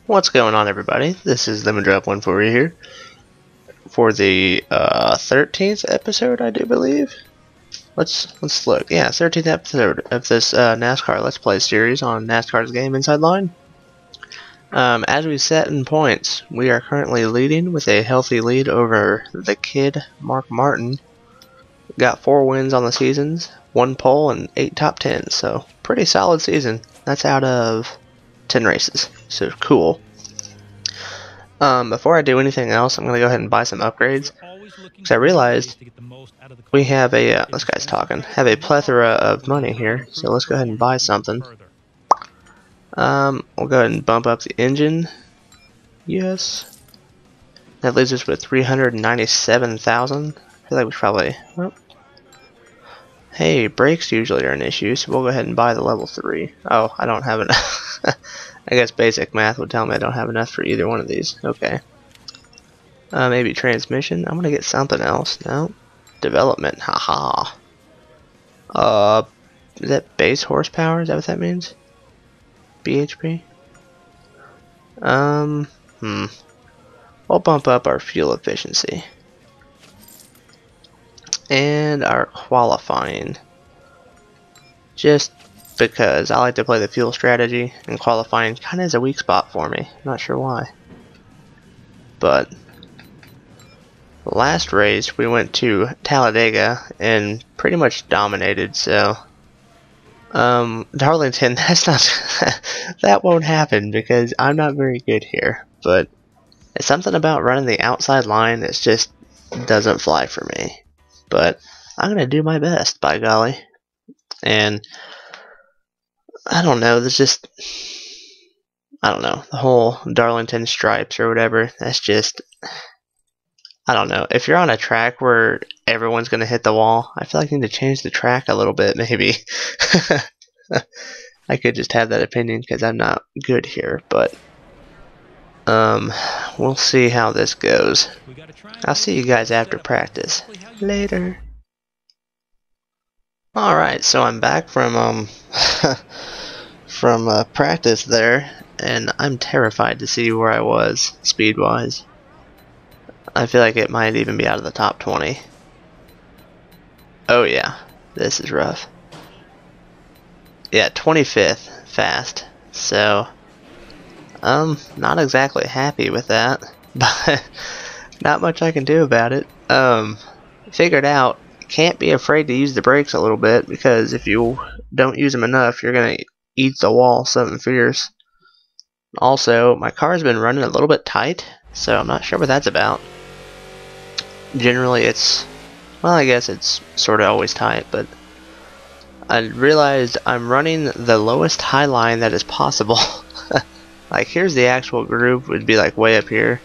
What's going on, everybody? This is Lemon Drop 140 here for the 13th episode, I do believe. Let's look. Yeah, 13th episode of this NASCAR Let's Play series on NASCAR's game Inside Line. As we set in points, we are currently leading with a healthy lead over the kid Mark Martin. Got 4 wins on the seasons, 1 pole, and 8 top 10s. So pretty solid season. That's out of 10 races. So cool. Before I do anything else, I'm going to go ahead and buy some upgrades, because I realized we have a, this guy's talking, have a plethora of money here, so let's go ahead and buy something. We'll go ahead and bump up the engine. Yes. That leaves us with 397,000. I feel like we should probably, well, hey, brakes usually are an issue, so we'll go ahead and buy the level 3. Oh, I don't have enough. I guess basic math would tell me I don't have enough for either one of these. Okay. Maybe transmission. I'm gonna get something else. No. Development. Haha. Is that base horsepower? Is that what that means? BHP? We'll bump up our fuel efficiency. And our qualifying. Just because I like to play the fuel strategy, and qualifying kind of is a weak spot for me. Not sure why. But last race we went to Talladega and pretty much dominated, so Darlington, that's not that won't happen because I'm not very good here. But it's something about running the outside line that just doesn't fly for me. But I'm gonna do my best, by golly. And I don't know, there's just, I don't know, the whole Darlington stripes or whatever, that's just, I don't know. If you're on a track where everyone's going to hit the wall, I feel like you need to change the track a little bit, maybe. I could just have that opinion because I'm not good here, but we'll see how this goes. I'll see you guys after practice. Later. Alright, so I'm back from from practice there, and I'm terrified to see where I was speed-wise. I feel like it might even be out of the top 20. Oh yeah, this is rough. Yeah, 25th fast, so not exactly happy with that, but not much I can do about it. Figured out, can't be afraid to use the brakes a little bit, because if you don't use them enough, you're gonna eat the wall something fierce. Also, my car's been running a little bit tight, so I'm not sure what that's about. Generally it's, well, I guess it's sort of always tight, but I realized I'm running the lowest high line that is possible. Like, here's the actual groove, would be like way up here,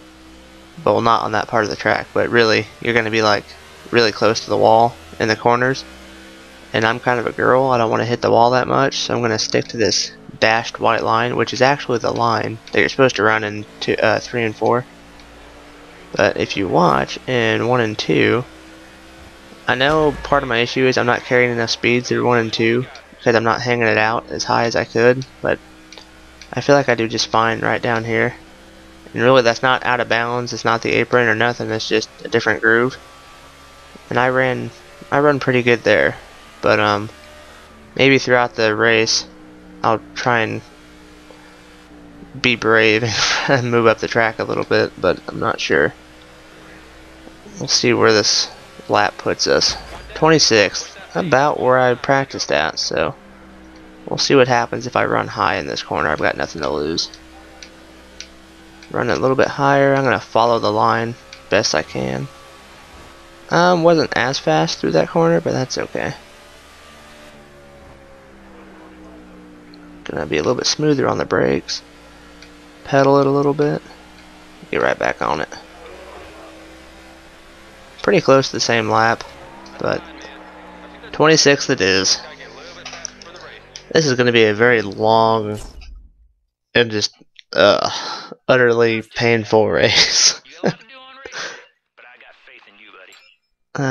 but well, not on that part of the track, but really you're going to be like really close to the wall in the corners, and I'm kind of a girl, I don't want to hit the wall that much, so I'm going to stick to this dashed white line, which is actually the line that you're supposed to run in 3 and 4. But if you watch in 1 and 2, I know part of my issue is I'm not carrying enough speed through 1 and 2 because I'm not hanging it out as high as I could, but I feel like I do just fine right down here. And really that's not out of bounds, it's not the apron or nothing, it's just a different groove. And I run pretty good there, but maybe throughout the race I'll try and be brave and move up the track a little bit, but I'm not sure. We'll see where this lap puts us. 26th, about where I practiced at, so we'll see what happens if I run high in this corner. I've got nothing to lose. Run a little bit higher, I'm going to follow the line best I can. Wasn't as fast through that corner, but that's okay. Gonna be a little bit smoother on the brakes. Pedal it a little bit. Get right back on it. Pretty close to the same lap, but 26th it is. This is going to be a very long and just utterly painful race.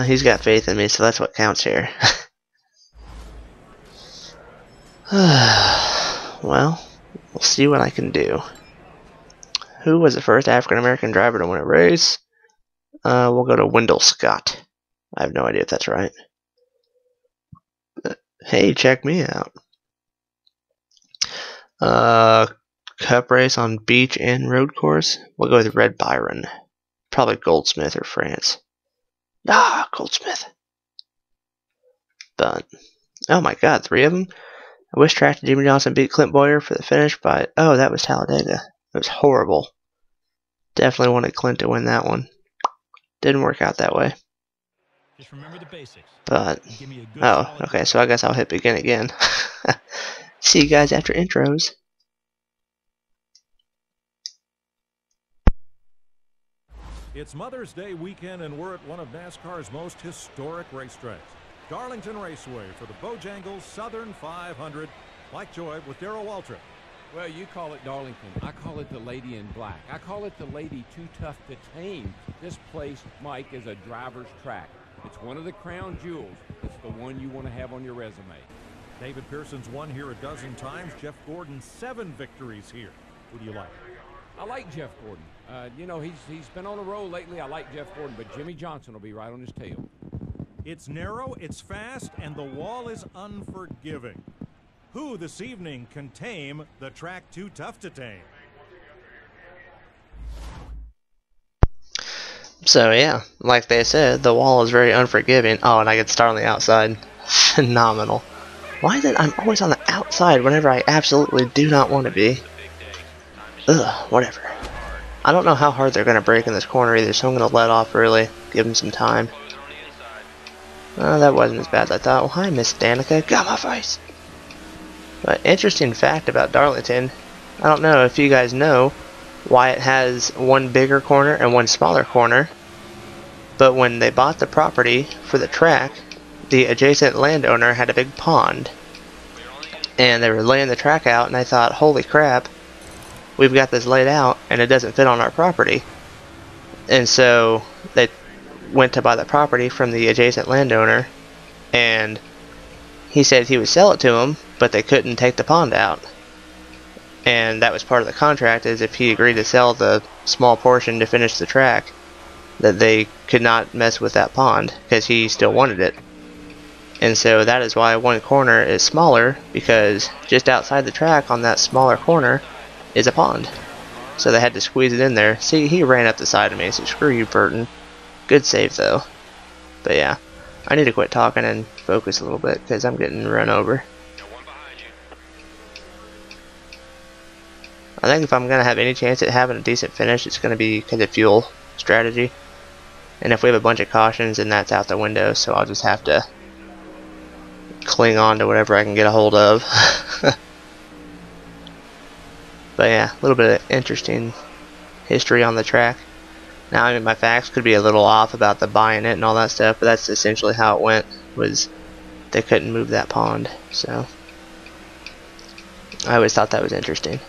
He's got faith in me, so that's what counts here. Well, we'll see what I can do. Who was the first African American driver to win a race? We'll go to Wendell Scott. I have no idea if that's right. Hey, check me out. Cup race on beach and road course. We'll go with Red Byron. Probably Goldsmith or France. Ah, Goldsmith. But, oh my god, 3 of them? I wish track Jimmy Johnson beat Clint Boyer for the finish, but, oh, that was Talladega. It was horrible. Definitely wanted Clint to win that one. Didn't work out that way. Just remember the basics. But, oh, okay, so I guess I'll hit begin again. See you guys after intros. It's Mother's Day weekend, and we're at one of NASCAR's most historic racetracks, Darlington Raceway, for the Bojangles Southern 500. Mike Joy with Darrell Waltrip. Well, you call it Darlington. I call it the Lady in Black. I call it the Lady Too Tough to Tame. This place, Mike, is a driver's track. It's one of the crown jewels. It's the one you want to have on your resume. David Pearson's won here a dozen times. Jeff Gordon, 7 victories here. Who do you like? I like Jeff Gordon. You know, he's been on a roll lately. I like Jeff Gordon, but Jimmy Johnson will be right on his tail. It's narrow, it's fast, and the wall is unforgiving. Who this evening can tame the track too tough to tame? So yeah, like they said, the wall is very unforgiving. Oh, and I get to start on the outside. Phenomenal. Why is it I'm always on the outside whenever I absolutely do not want to be? Ugh, whatever. I don't know how hard they're going to brake in this corner either, so I'm going to let off early, give them some time. That wasn't as bad as I thought. Well, hi, Miss Danica. Got my face! But interesting fact about Darlington, I don't know if you guys know why it has one bigger corner and one smaller corner, but when they bought the property for the track, the adjacent landowner had a big pond, and they were laying the track out, and I thought, holy crap, we've got this laid out and it doesn't fit on our property. And so they went to buy the property from the adjacent landowner, and he said he would sell it to him, but they couldn't take the pond out. And that was part of the contract, is if he agreed to sell the small portion to finish the track, that they could not mess with that pond, because he still wanted it. And so that is why one corner is smaller, because just outside the track on that smaller corner is a pond. So they had to squeeze it in there. See, he ran up the side of me, so screw you, Burton. Good save, though. But yeah, I need to quit talking and focus a little bit, because I'm getting run over. I think if I'm going to have any chance at having a decent finish, it's going to be because of fuel strategy. And if we have a bunch of cautions, then that's out the window, so I'll just have to cling on to whatever I can get a hold of. But yeah, a little bit of interesting history on the track. Now, I mean, my facts could be a little off about the buying it and all that stuff, but that's essentially how it went, was they couldn't move that pond. So I always thought that was interesting.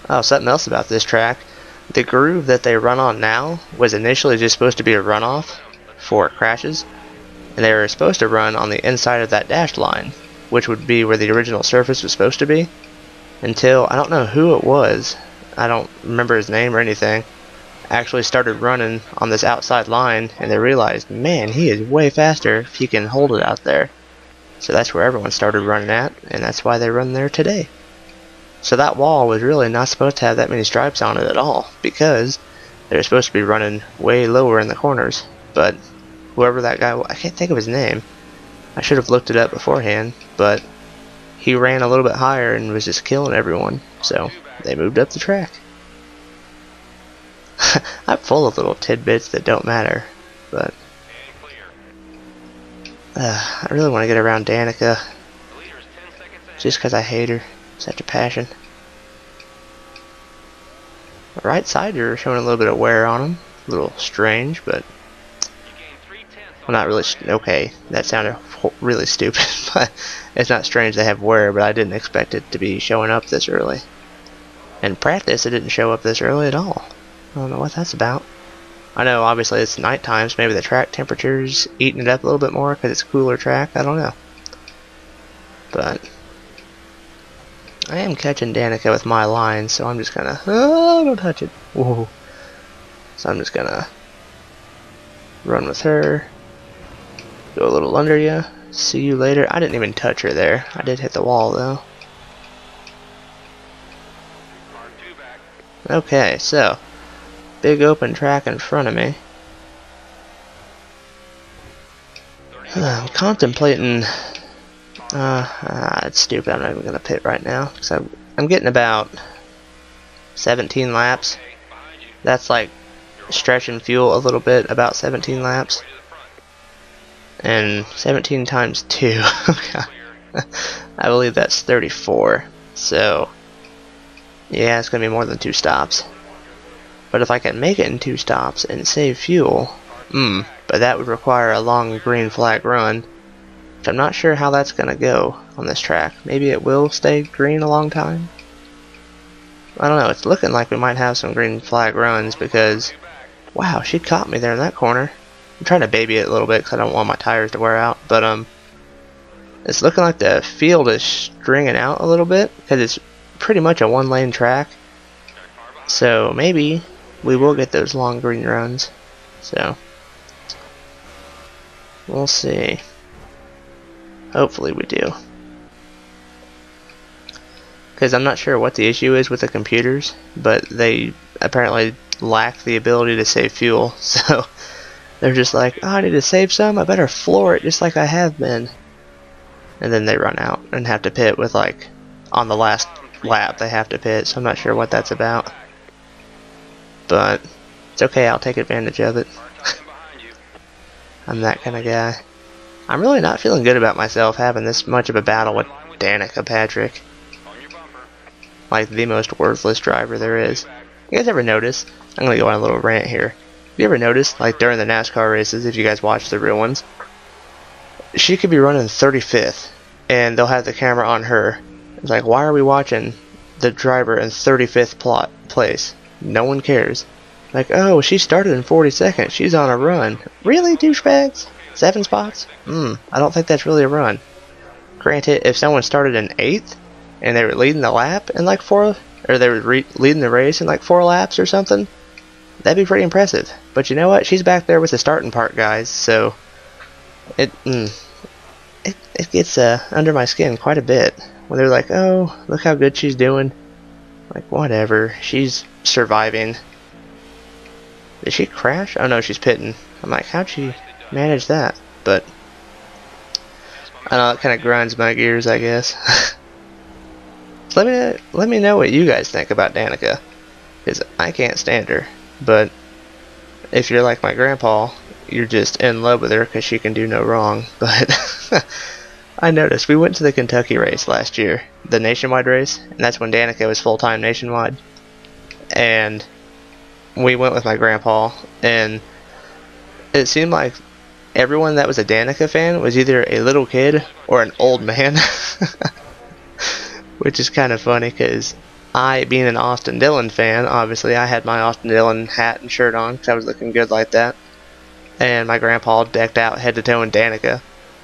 Oh, something else about this track. The groove that they run on now was initially just supposed to be a runoff for crashes, and they were supposed to run on the inside of that dashed line, which would be where the original surface was supposed to be, until, I don't know who it was, I don't remember his name or anything, actually started running on this outside line, and they realized, man, he is way faster if he can hold it out there. So that's where everyone started running at, and that's why they run there today. So that wall was really not supposed to have that many stripes on it at all, because they were supposed to be running way lower in the corners. But whoever that guy was, I can't think of his name. I should have looked it up beforehand, but he ran a little bit higher and was just killing everyone. So they moved up the track. I'm full of little tidbits that don't matter, but I really want to get around Danica, just because I hate her. Such a passion. The right side, you're showing a little bit of wear on them. A little strange, but well, not really. Okay, that sounded really stupid, but it's not strange they have wear, but I didn't expect it to be showing up this early. In practice, it didn't show up this early at all. I don't know what that's about. I know, obviously, it's night times. Maybe the track temperature's eating it up a little bit more because it's a cooler track. I don't know. But I am catching Danica with my line, so I'm just gonna... Oh, don't touch it. Whoa. So I'm just gonna run with her. Go a little under you. See you later. I didn't even touch her there. I did hit the wall, though. Okay, so... Big open track in front of me. I'm contemplating... it's stupid. I'm not even going to pit right now. Because I'm getting about 17 laps. That's like stretching fuel a little bit, about 17 laps. And 17 times 2. I believe that's 34. So, yeah, it's going to be more than 2 stops. But if I can make it in 2 stops and save fuel, but that would require a long green flag run. Which I'm not sure how that's going to go on this track. Maybe it will stay green a long time. I don't know. It's looking like we might have some green flag runs because, wow, she caught me there in that corner. I'm trying to baby it a little bit because I don't want my tires to wear out. But it's looking like the field is stringing out a little bit because it's pretty much a 1-lane track. So maybe we will get those long green runs. So we'll see. Hopefully we do. Because I'm not sure what the issue is with the computers, but they apparently lack the ability to save fuel. So they're just like, oh, I need to save some, I better floor it just like I have been. And then they run out and have to pit with, like, on the last lap they have to pit. So I'm not sure what that's about. But it's okay, I'll take advantage of it. I'm that kind of guy. I'm really not feeling good about myself having this much of a battle with Danica Patrick. Like, the most worthless driver there is. You guys ever notice? I'm gonna go on a little rant here. Have you ever noticed, like, during the NASCAR races, if you guys watch the real ones, she could be running 35th, and they'll have the camera on her. It's like, why are we watching the driver in 35th place? No one cares. Like, oh, she started in 42nd. She's on a run. Really, douchebags? 7 spots? I don't think that's really a run. Granted, if someone started in 8th and they were leading the lap in like 4, or they were leading the race in like 4 laps or something, that'd be pretty impressive. But you know what? She's back there with the starting part, guys. So it gets under my skin quite a bit when they're like, oh, look how good she's doing. Like, whatever. She's surviving. Did she crash? Oh no, she's pitting. I'm like, how'd she manage that? But I know it kind of grinds my gears, I guess. So let me know what you guys think about Danica, because I can't stand her. But if you're like my grandpa, you're just in love with her because she can do no wrong. But I noticed we went to the Kentucky race last year, the nationwide race, and that's when Danica was full-time nationwide. And we went with my grandpa, and it seemed like everyone that was a Danica fan was either a little kid or an old man. Which is kind of funny because I, being an Austin Dillon fan, obviously I had my Austin Dillon hat and shirt on because I was looking good like that. And my grandpa decked out head to toe in Danica.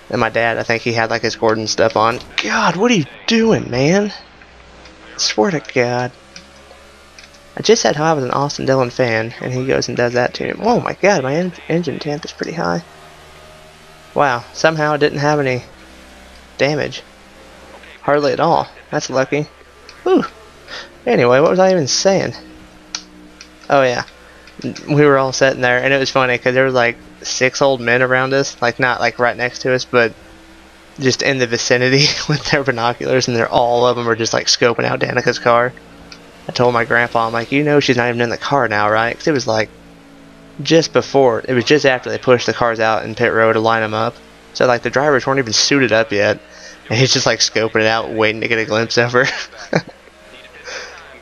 And my dad, I think he had like his Gordon stuff on. God, what are you doing, man? I swear to God. I just said how I was an Austin Dillon fan, and he goes and does that to me. Oh my God, my engine temp is pretty high. Wow, somehow it didn't have any damage. Hardly at all. That's lucky. Whew. Anyway, what was I even saying? Oh yeah. We were all sitting there, and it was funny because there were like 6 old men around us. Like, not like right next to us, but just in the vicinity with their binoculars, and all of them were just like scoping out Danica's car. I told my grandpa, I'm like, you know she's not even in the car now, right? Because it was like just before, it was just after they pushed the cars out in pit row to line them up. So like the drivers weren't even suited up yet. And he's just like scoping it out, waiting to get a glimpse of her.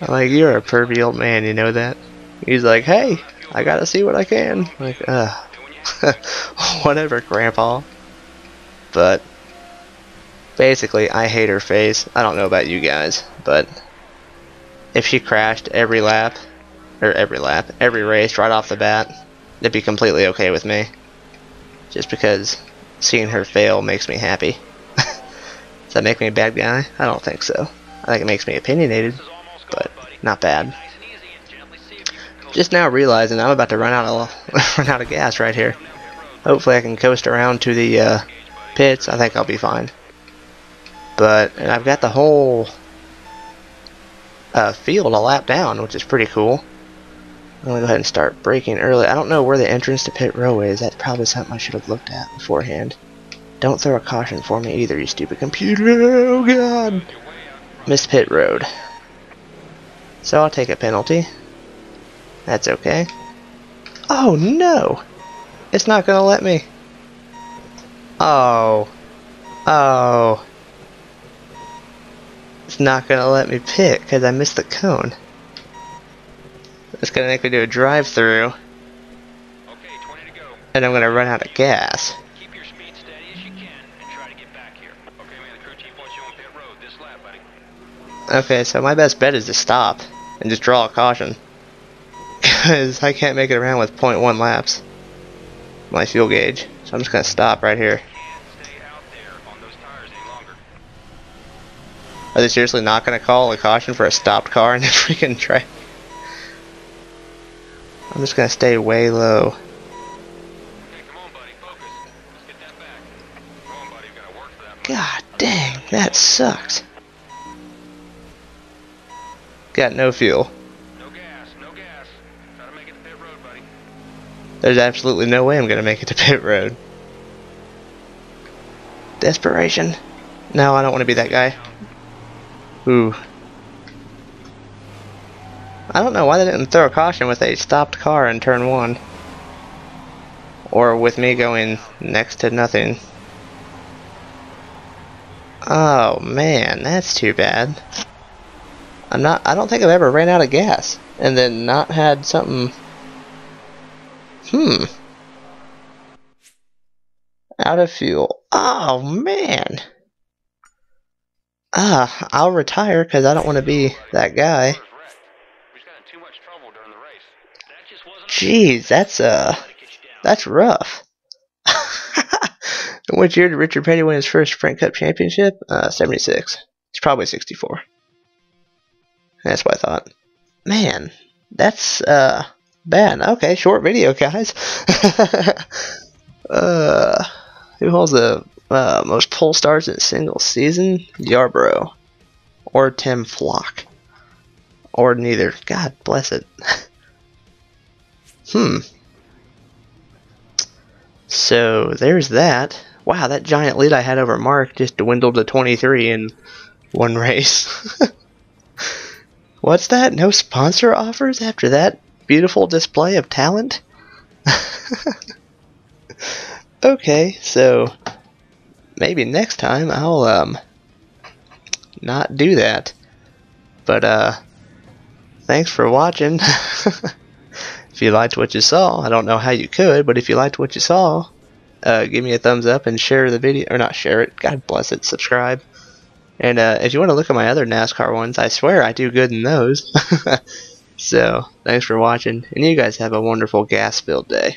I'm like, you're a pervy old man, you know that? He's like, hey, I gotta see what I can. I'm like, whatever, grandpa. But basically, I hate her face. I don't know about you guys, but if she crashed every race right off the bat, it'd be completely okay with me. Just because seeing her fail makes me happy. Does that make me a bad guy? I don't think so. I think it makes me opinionated, but not bad. Just now realizing I'm about to run out of gas right here. Hopefully I can coast around to the pits. I think I'll be fine. And I've got the whole field a lap down, which is pretty cool. I'm gonna go ahead and start braking early. I don't know where the entrance to pit row is. That's probably something I should have looked at beforehand. Don't throw a caution for me either, you stupid computer. Oh god. Missed pit road. So I'll take a penalty. That's okay. Oh no! It's not gonna let me. Oh. Oh. It's not gonna let me pit because I missed the cone. It's gonna make me do a drive-through. Okay, 20 to go. And I'm gonna run out of gas. Keep your speed steady as you can and try to get back here. Okay, man, the crew chief wants you on pit road this lap, buddy. Okay, so my best bet is to stop and just draw a caution. Because I can't make it around with 0.1 laps. My fuel gauge. So I'm just gonna stop right here. Can't stay out there on those tires any longer. Are they seriously not gonna call a caution for a stopped car in the freaking track? I'm just gonna stay way low. Okay, come on, buddy, focus. Let's get that back. Come on, buddy, we've gotta work for that. God dang, that sucks. Got no fuel. No gas, no gas. Try to make it to pit road, buddy. There's absolutely no way I'm gonna make it to pit road. Desperation. No, I don't want to be that guy. Ooh. I don't know why they didn't throw a caution with a stopped car in turn 1. Or with me going next to nothing. Oh man, that's too bad. I don't think I've ever ran out of gas and then not had something. Out of fuel. Oh man. I'll retire because I don't want to be that guy. Jeez, that's rough. Which year did Richard Petty win his first Sprint Cup championship? 76. It's probably 64. That's what I thought. Man, that's bad. Okay, short video, guys. Who holds the most pole stars in a single season? Yarborough. Or Tim Flock. Or neither. God bless it. So, there's that. Wow, that giant lead I had over Mark just dwindled to 23 in one race. What's that? No sponsor offers after that beautiful display of talent? Okay, so maybe next time I'll not do that. But thanks for watching. If you liked what you saw, I don't know how you could, but if you liked what you saw, give me a thumbs up and share the video, or not share it, God bless it, subscribe. And if you want to look at my other NASCAR ones, I swear I do good in those. So, thanks for watching, and you guys have a wonderful gas-filled day.